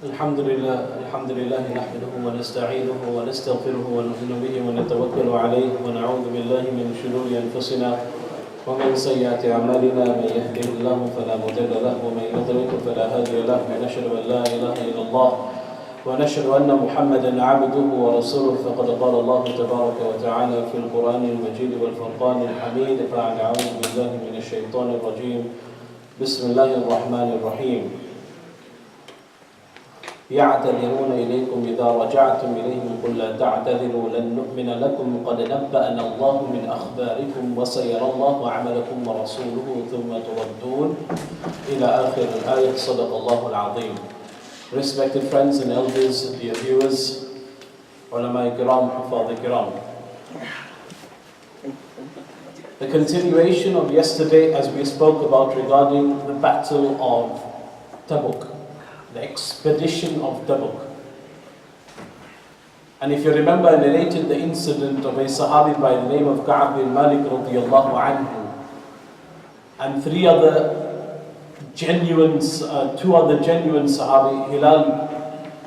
الحمد لله نحمده ونستعينه ونستغفره ونؤمن به ونتوكل عليه ونعوذ بالله من شرور أنفسنا ومن سيئات أعمالنا من يهده الله فلا مضل له ومن يضلل فلا هادي له ونشهد أن لا إله إلا الله ونشهد أن محمدا عبده ورسوله فقد قال الله تبارك وتعالى في القرآن المجيد والفرقان الحميد بعد أعوذ بالله من الشيطان الرجيم بسم الله الرحمن الرحيم يعتذرون إليكم إذا رجعتم إليهم قل لا تعتذروا لن نؤمن لكم قد نبأنا الله من أخباركم وسيرى الله عملكم ورسوله ثم تردون إلى آخر الآية صدق الله العظيم. Respected friends and elders, dear viewers, ulama kiram, hufaz kiram. The continuation of yesterday as we spoke about regarding the battle of Tabuk, the expedition of Tabuk. And if you remember, I narrated the incident of a Sahabi by the name of Ka'ab bin Malik radiyallahu anhu and two other genuine Sahabi,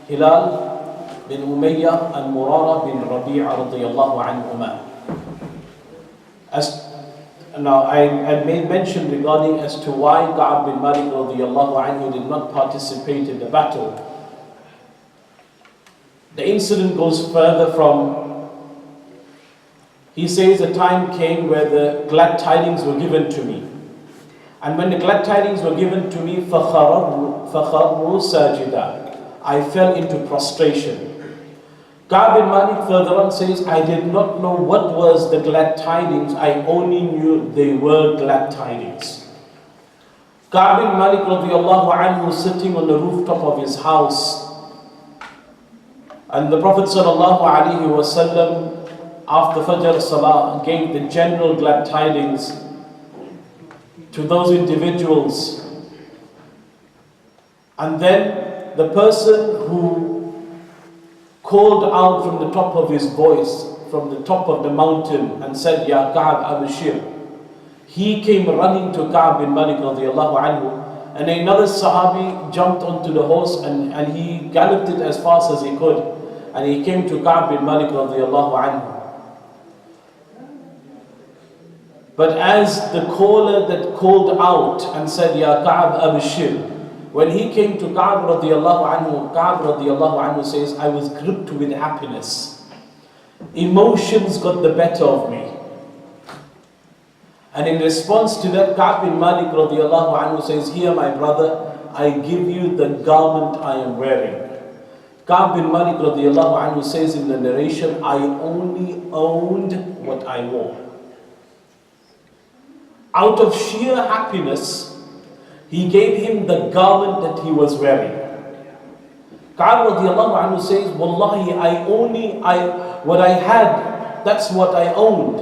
Hilal bin Umayyah and Murara bin Rabi'a radiyallahu anhuma. Now, I made mention regarding as to why Ka'ab bin Malik radiyallahu anhu did not participate in the battle. The incident goes further from, he says, a time came where the glad tidings were given to me. And when the glad tidings were given to me, فَخَرُّوا سَاجِدًا, I fell into prostration. Ka'ab bin Malik further on says, I did not know what was the glad tidings, I only knew they were glad tidings. Ka'ab bin Malik radiyallahu anhu sitting on the rooftop of his house, and the Prophet sallallahu alaihi wasallam after Fajr Salah gave the general glad tidings to those individuals. And then the person who called out from the top of his voice, from the top of the mountain and said, Ya Ka'ab Abashir, he came running to Ka'ab bin Malik radiyallahu anhu, and another Sahabi jumped onto the horse and he galloped it as fast as he could, and he came to Ka'ab bin Malik radiyallahu anhu. But as the caller that called out and said, Ya Ka'ab Abashir, when he came to Ka'ab radiyallahu anhu says, I was gripped with happiness. Emotions got the better of me. And in response to that, Ka'ab bin Malik radiyallahu anhu says, here my brother, I give you the garment I am wearing. Ka'ab bin Malik radiyallahu anhu says in the narration, I only owned what I wore. Out of sheer happiness, he gave him the garment that he was wearing. Ka'ab radiyallahu anhu says, Wallahi, what I had, that's what I owned.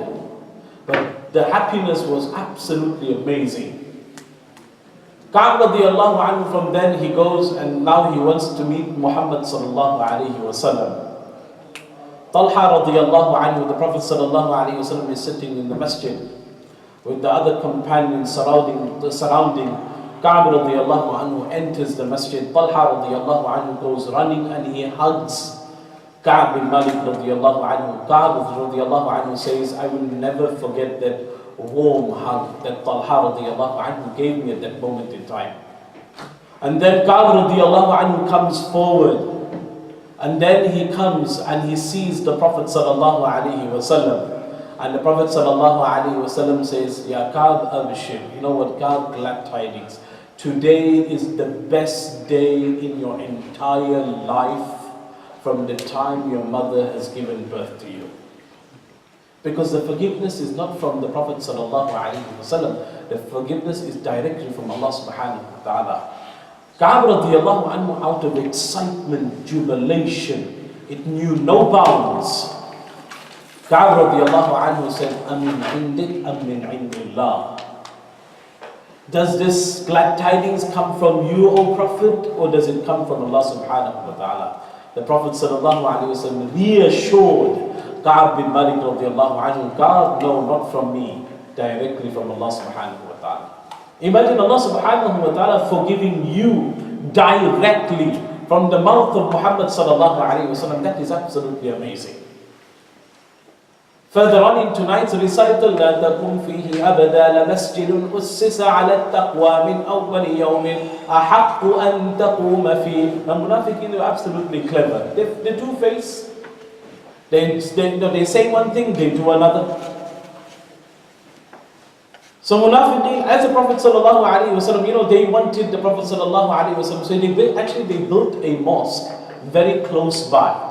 But the happiness was absolutely amazing. Ka'ab radiyallahu anhu, from then he goes and now he wants to meet Muhammad sallallahu alayhi wa sallam. Talha radiyallahu anhu, the Prophet sallallahu alayhi wa sallam is sitting in the masjid with the other companions surrounding. Ka'ab radiyallahu anhu enters the masjid. Talha radiyallahu anhu goes running and he hugs Ka'ab bin Malik radiyallahu anhu. Ka'ab radiyallahu anhu says, I will never forget that warm hug that Talha radiyallahu anhu gave me at that moment in time. And then Ka'ab radiyallahu anhu comes forward, and then he comes and he sees the Prophet sallallahu alaihi wasallam. And the Prophet sallallahu alaihi wasallam says, Ya Ka'ab Abashir, you know what, Ka'ab, glad tidings. Today is the best day in your entire life from the time your mother has given birth to you. Because the forgiveness is not from the Prophet sallallahu alaihi wasallam. The forgiveness is directly from Allah subhanahu wa ta'ala. Ka'ab radiyallahu anhu, out of excitement, jubilation, it knew no bounds. Ka'ab radiyallahu anhu said, Amin indik, amin indillah. Does this glad tidings come from you, O Prophet, or does it come from Allah subhanahu wa ta'ala? The Prophet sallallahu alayhi wa sallam reassured Ka'ab bin Malik radiyallahu anhu, Ka'ab, no, not from me, directly from Allah subhanahu wa ta'ala. Imagine Allah subhanahu wa ta'ala forgiving you directly from the mouth of Muhammad sallallahu alaihi wasallam. That is absolutely amazing. Further on in tonight's recital, لا تقم فيه أبدا لمسجد أسس على التقوى من أول يوم أحق أن تقوم فيه. The munafiqeen are absolutely clever. They two-face. They say one thing, they do another. So munafiqeen, as the Prophet sallallahu alaihi wasallam, they wanted the Prophet sallallahu alaihi wasallam, so they built a mosque very close by.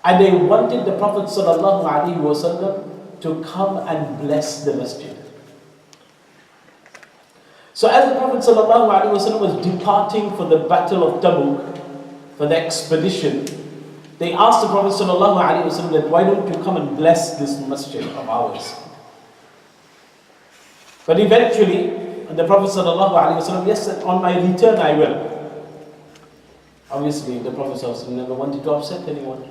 And they wanted the Prophet sallallahu alaihi wasallam to come and bless the masjid. So as the Prophet sallallahu alaihi wasallam was departing for the battle of Tabuk, for the expedition, they asked the Prophet sallallahu alaihi wasallam that, why don't you come and bless this masjid of ours? But eventually, the Prophet sallallahu alaihi wasallam, yes, on my return I will. Obviously, the Prophet sallallahu alaihi wasallam never wanted to upset anyone.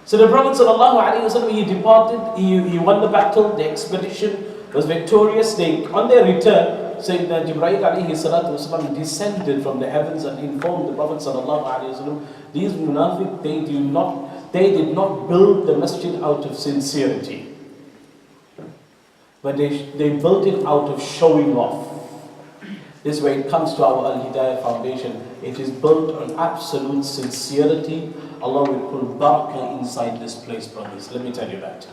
So the Prophet ﷺ, he departed, he won the battle, the expedition was victorious. On their return, Sayyidina Jibreel ﷺ descended from the heavens and informed the Prophet ﷺ, these munafiq, they did not build the masjid out of sincerity, but they built it out of showing off. This way it comes to our Al-Hidaayah foundation. It is built on absolute sincerity. Allah will put barakah inside this place, brothers. Let me tell you that.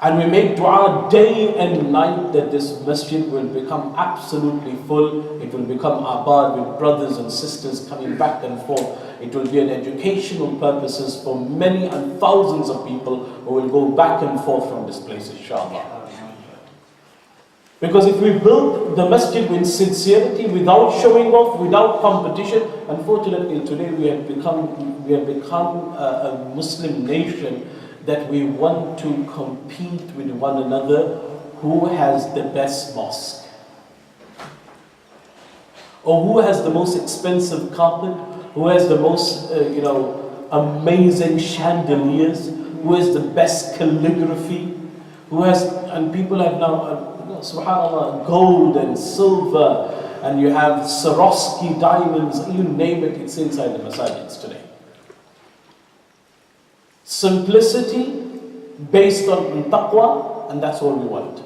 And we make dua day and night that this masjid will become absolutely full. It will become abad with brothers and sisters coming back and forth. It will be an educational purposes for many and thousands of people who will go back and forth from this place, inshallah. Because if we build the masjid with sincerity, without showing off, without competition, unfortunately today we have become a Muslim nation that we want to compete with one another who has the best mosque, or who has the most expensive carpet, who has the most amazing chandeliers, who has the best calligraphy, and people have now subhanallah, gold and silver, and you have Swarovski diamonds, you name it, it's inside the masajids today. Simplicity based on taqwa, and that's all we want.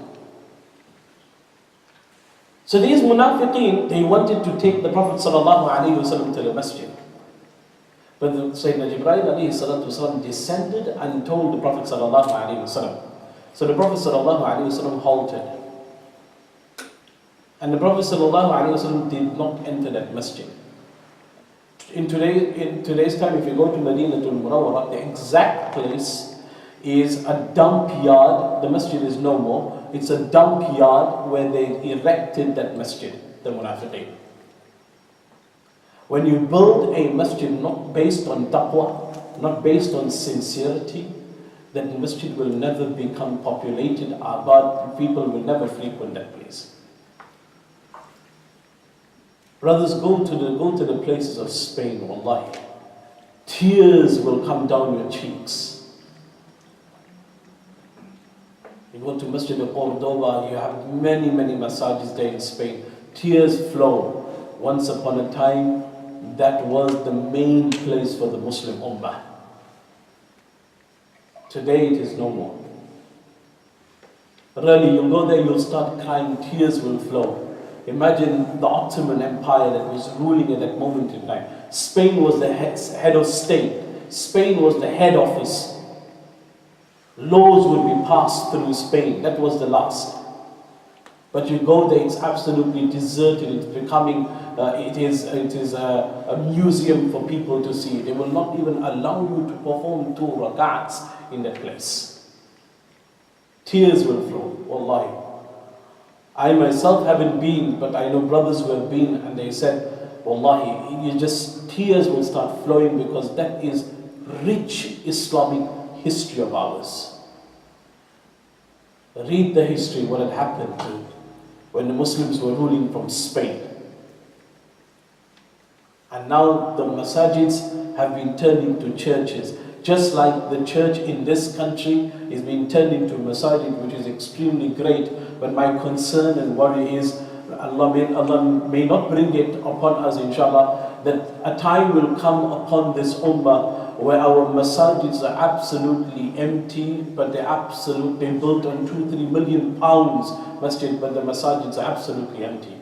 So these munafiqeen, they wanted to take the Prophet ﷺ to the masjid. But Sayyidina Jibreel descended and told the Prophet ﷺ. So the Prophet ﷺ halted. And the Prophet ﷺ did not enter that masjid. In today's time, if you go to Madinatul Munawwarah, the exact place is a dump yard. The masjid is no more. It's a dump yard where they erected that masjid, the munafiqeen. When you build a masjid not based on taqwa, not based on sincerity, then the masjid will never become populated, but people will never frequent that place. Brothers, go to the places of Spain, wallahi. Tears will come down your cheeks. You go to Masjid of Cordoba, you have many masajid there in Spain. Tears flow. Once upon a time, that was the main place for the Muslim Ummah. Today it is no more. Really, you go there, you'll start crying, tears will flow. Imagine the Ottoman Empire that was ruling at that moment in time. Spain was the head of state. Spain was the head office. Laws would be passed through Spain. That was the last. But you go there, it's absolutely deserted. It's becoming, it is a museum for people to see. They will not even allow you to perform 2 rak'ats in that place. Tears will flow, wallahi. I myself haven't been, but I know brothers who have been, and they said, wallahi, tears will start flowing, because that is rich Islamic history of ours. Read the history, what had happened when the Muslims were ruling from Spain. And now the masajids have been turned into churches. Just like the church in this country is being turned into a masajid, which is extremely great. But my concern and worry is Allah may not bring it upon us, inshallah, that a time will come upon this ummah where our masajids are absolutely empty, but they're built on 2-3 million pounds masjid, but the masajids are absolutely empty.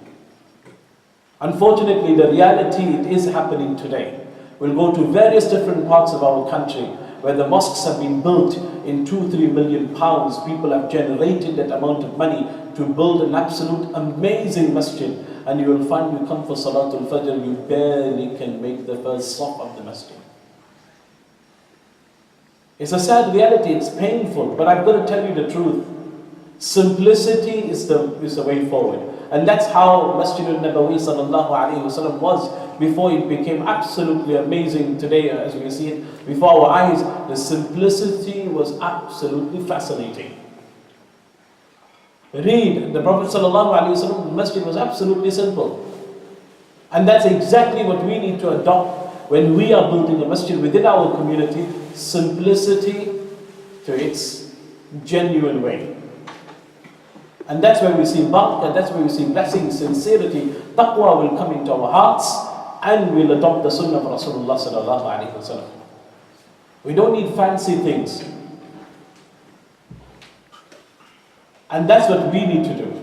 Unfortunately, the reality, it is happening today. We'll go to various different parts of our country where the mosques have been built in 2-3 million pounds. People have generated that amount of money to build an absolute amazing masjid. And you will find, you come for Salatul Fajr, you barely can make the first saf of the masjid. It's a sad reality, it's painful, but I've got to tell you the truth. Simplicity is the way forward. And that's how Masjid al-Nabawi sallallahu alayhi wasallam was before it became absolutely amazing today as we see it before our eyes. The simplicity was absolutely fascinating. Read, the Prophet sallallahu alayhi wasallam, the masjid was absolutely simple. And that's exactly what we need to adopt when we are building a masjid within our community. Simplicity to its genuine way. And that's where we see barakah, that's where we see blessing, sincerity, taqwa will come into our hearts, and we'll adopt the sunnah of Rasulullah sallallahu alayhi wa sallam. We don't need fancy things. And that's what we need to do.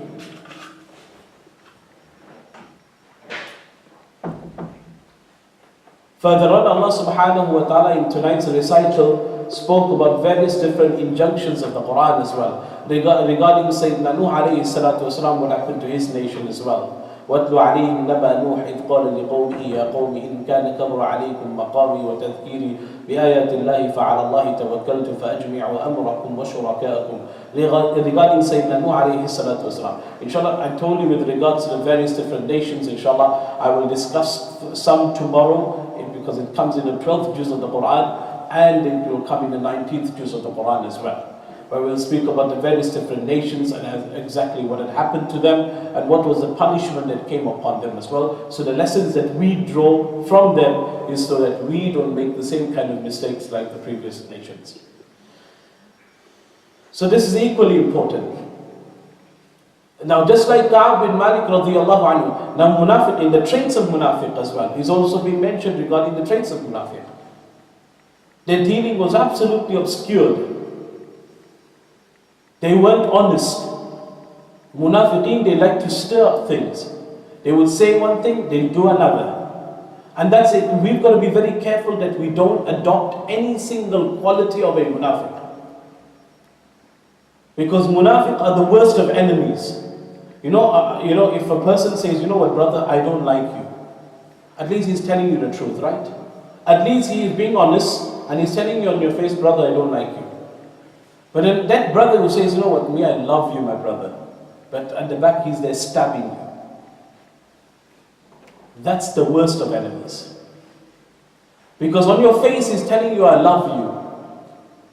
Further on, Allah subhanahu wa ta'ala in tonight's recital spoke about various different injunctions of the Quran as well. Regarding Sayyidina Nuh alayhi salatu wasalam, what happened to his nation as well. وَاتْلُ عَلَيْهِمْ نَبَأَ نُوحٍ إِذْ قَالَ لِقَوْمِهِ يَا قَوْمِ إِنْ كَانَ كَبُرَ عَلَيْكُمْ مَقَامِي وَتَذْكِيرِي بِآيَاتِ اللَّهِ فَعَلَى اللَّهِ تَوَكَّلْتُ فَأَجْمِعُوا أَمْرَكُمْ وَشُرَكَاءَكُمْ. Regarding Sayyidina Nuh alayhi salatu wasalam. Inshallah, I told you with regards to the various different nations, inshallah, I will discuss some tomorrow because it comes in the 12th juz of the Quran, and it will come in the 19th juz of the Quran as well, where we'll speak about the various different nations and exactly what had happened to them and what was the punishment that came upon them as well. So the lessons that we draw from them is so that we don't make the same kind of mistakes like the previous nations. So this is equally important. Now, just like Ka'b bin Malik radiyallahu anhu, now munafiq, in the traits of munafiq as well, he's also been mentioned regarding the traits of munafiq. Their dealing was absolutely obscured. They weren't honest. Munafiqeen, they like to stir up things. They would say one thing, they do another. And that's it. We've got to be very careful that we don't adopt any single quality of a munafiq. Because munafiq are the worst of enemies. You know, if a person says, you know what, brother, I don't like you. At least he's telling you the truth, right? At least he is being honest and he's telling you on your face, brother, I don't like you. But then that brother who says, you know what, me, I love you, my brother. But at the back, he's there stabbing you. That's the worst of enemies. Because on your face, he's telling you, I love you.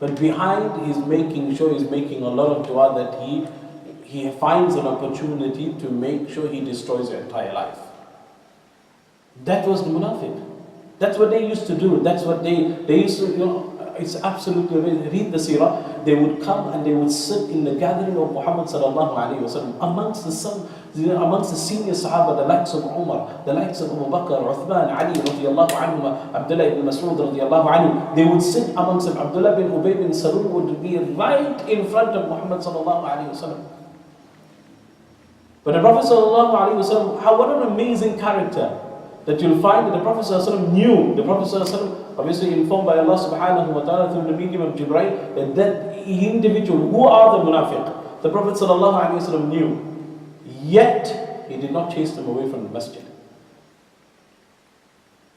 But behind, he's making sure he's making a lot of dua that he finds an opportunity to make sure he destroys your entire life. That was the munafiq. That's what they used to do. That's what they used to, you know, it's absolutely amazing. Read the seerah. They would come and they would sit in the gathering of Muhammad sallallahu alayhi wa sallam amongst the senior Sahaba, the likes of Umar, the likes of Abu Bakr, Uthman, Ali radiallahu anhu, Abdullah ibn Mas'ud radiallahu anhu. They would sit amongst them. Abdullah bin Ubay bin Salul would be right in front of Muhammad sallallahu alayhi wa sallam. But the Prophet sallallahu alayhi wa sallam, what an amazing character that you'll find that the Prophet sallallahu alayhi wa sallam knew. The Prophet sallallahu alayhi wa sallam, obviously informed by Allah subhanahu wa ta'ala through the medium of Jibreel, that individual, who are the munafiq, the Prophet sallallahu alayhi wa sallam knew. Yet, he did not chase them away from the masjid.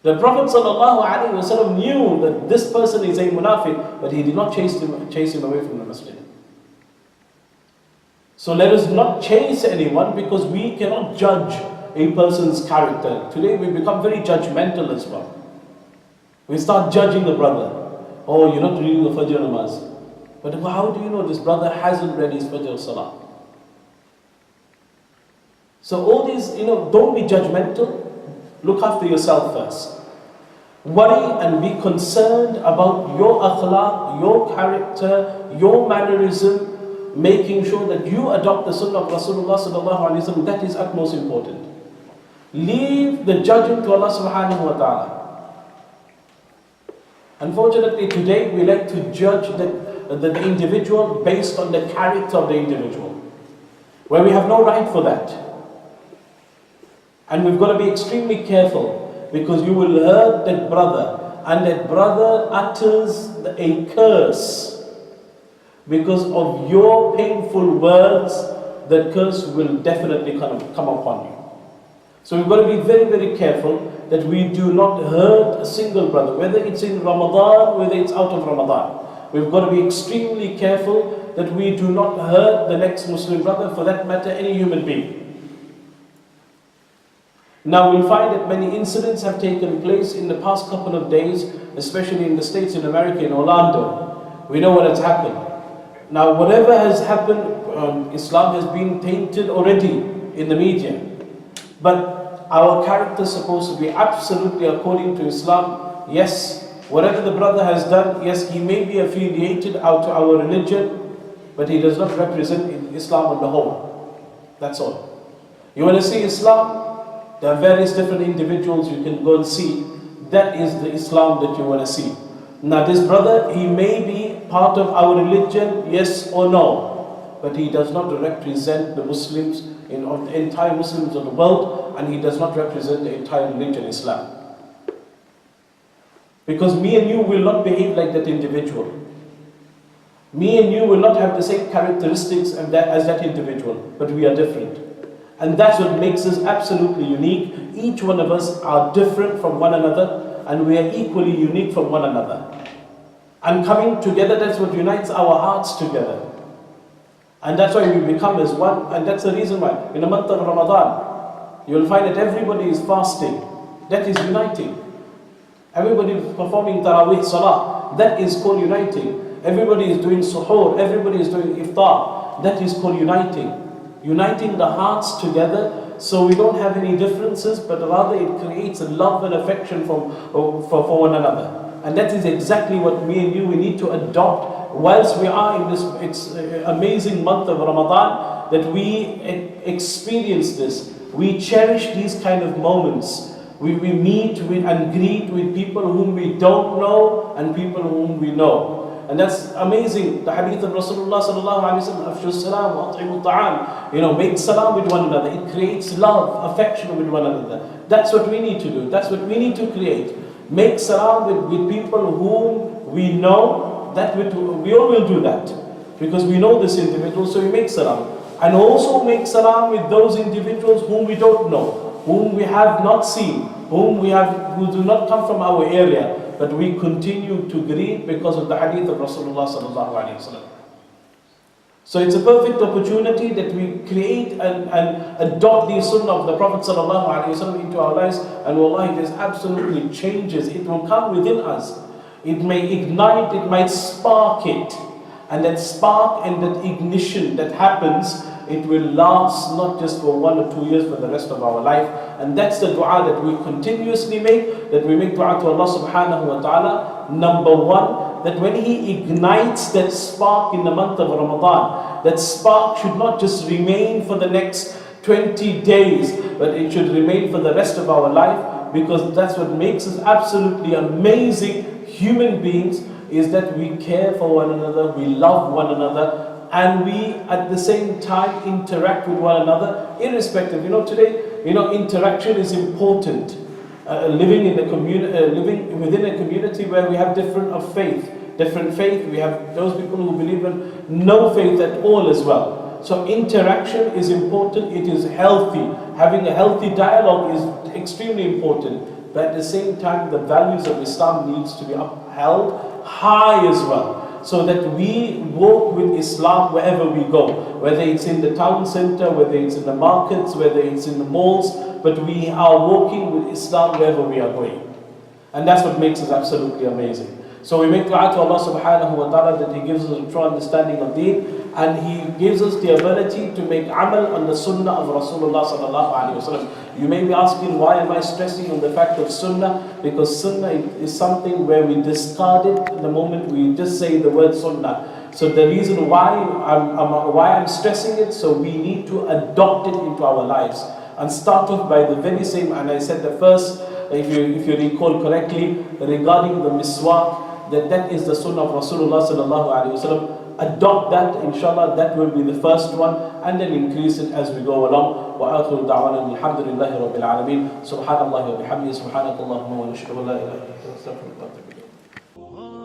The Prophet sallallahu alayhi wa sallam knew that this person is a munafiq, but he did not chase him away from the masjid. So let us not chase anyone because we cannot judge a person's character. Today we become very judgmental as well. We start judging the brother. Oh, you're not reading the Fajr namaz. But how do you know this brother hasn't read his Fajr salah? So all these, don't be judgmental. Look after yourself first. Worry and be concerned about your akhlaq, your character, your mannerism. making sure that you adopt the sunnah of Rasulullah sallallahu alaihi wasallam. That is utmost important. Leave the judging to Allah subhanahu wa ta'ala. Unfortunately, today we like to judge the individual based on the character of the individual, where we have no right for that. And we've got to be extremely careful, because you will hurt that brother, and that brother utters a curse because of your painful words. That curse will definitely come upon you. So we've got to be very, very careful that we do not hurt a single brother, whether it's in Ramadan, whether it's out of Ramadan. We've got to be extremely careful that we do not hurt the next Muslim brother, for that matter, any human being. Now we'll find that many incidents have taken place in the past couple of days, especially in the States, in America, in Orlando. We know what has happened. Now whatever has happened, Islam has been tainted already in the media. But our character is supposed to be absolutely according to Islam. Yes, whatever the brother has done, yes, he may be affiliated out to our religion, but he does not represent Islam on the whole. That's all. You want to see Islam? There are various different individuals you can go and see. That is the Islam that you want to see. Now this brother, he may be part of our religion, yes or no, but he does not represent the Muslims, the entire Muslims of the world, and he does not represent the entire religion, Islam. Because me and you will not behave like that individual. Me and you will not have the same characteristics as that individual, but we are different. And that's what makes us absolutely unique. Each one of us are different from one another, and we are equally unique from one another. And coming together, that's what unites our hearts together. And that's why we become as one, and that's the reason why in the month of Ramadan, you'll find that everybody is fasting. That is uniting. Everybody is performing Taraweeh Salah. That is called uniting. Everybody is doing suhoor. Everybody is doing iftar. That is called uniting. Uniting the hearts together, so we don't have any differences, but rather it creates a love and affection for one another. And that is exactly what me and you, we need to adopt whilst we are in this amazing month of Ramadan, that we experience this. We cherish these kind of moments. We meet and greet with people whom we don't know and people whom we know. And that's amazing. The hadith of Rasulullah sallallahu alaihi wasallam, afshu salam wa at'imu ta'am. Make salam with one another. It creates love, affection with one another. That's what we need to do. That's what we need to create. Make salam with people whom we know. We all will do that, because we know this individual, so we make salam. And also make salam with those individuals whom we don't know, whom we have not seen, who do not come from our area, but we continue to greet because of the hadith of Rasulullah sallallahu alaihi wasallam. So it's a perfect opportunity that we create and adopt the sunnah of the Prophet sallallahu alaihi wasallam into our lives, and wallahi, there's absolutely changes. It will come within us. It may ignite, it might spark it. And that spark and that ignition that happens, it will last not just for 1 or 2 years, but the rest of our life. And that's the dua that we continuously make, that we make dua to Allah subhanahu wa ta'ala. Number one, that when He ignites that spark in the month of Ramadan, that spark should not just remain for the next 20 days, but it should remain for the rest of our life, because that's what makes us absolutely amazing human beings, is that we care for one another, we love one another, and we at the same time interact with one another, irrespective. Today, interaction is important. Living within a community where we have different faith, we have those people who believe in no faith at all as well. So interaction is important, it is healthy. Having a healthy dialogue is extremely important. But at the same time, the values of Islam needs to be upheld high as well, so that we walk with Islam wherever we go, whether it's in the town center, whether it's in the markets, whether it's in the malls, but we are walking with Islam wherever we are going. And that's what makes us absolutely amazing. So we make dua to Allah subhanahu wa ta'ala that He gives us a true understanding of deen, and He gives us the ability to make amal on the sunnah of Rasulullah sallallahu alaihi wasallam. You may be asking, why am I stressing on the fact of sunnah? Because sunnah is something where we discard it the moment we just say the word sunnah. So the reason why I'm stressing it, so we need to adopt it into our lives and start off by the very same. And I said the first, if you recall correctly, regarding the miswak, that is the sunnah of Rasulullah sallallahu alaihi wasallam. Adopt that, inshallah, that will be the first one, and then increase it as we go along. وآخر دعوانا الحمد لله رب العالمين سبحان الله وبحمده سبحانك اللهم ونشهد أن لا إله إلا أنت نستغفرك ونتوب إليك.